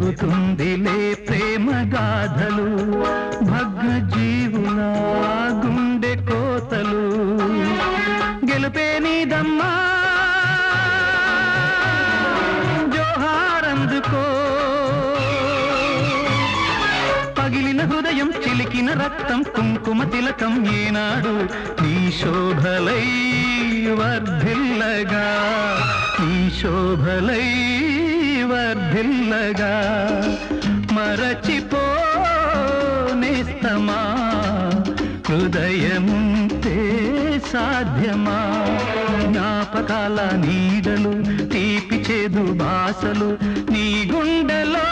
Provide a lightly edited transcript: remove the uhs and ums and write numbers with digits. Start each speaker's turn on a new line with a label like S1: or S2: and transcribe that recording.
S1: చెబుతుందిలే ప్రేమ గాథలు భగ్న జీవుల గుండె కోతలు గెలుపే నీదమ్మా జోహారందుకో పగిలిన హృదయం చిలికిన రక్తం కుంకుమ తిలకం ఏనాడు నీ శోభలై వర్ధిల్లగా నీ శోభలై వర్ధిల్లగా మరచిపోనేస్తమా హృదయముంటే సాధ్యమా జ్ఞాపకాల నీడలు తీపి చేదు భాషలు నీ గుండెలో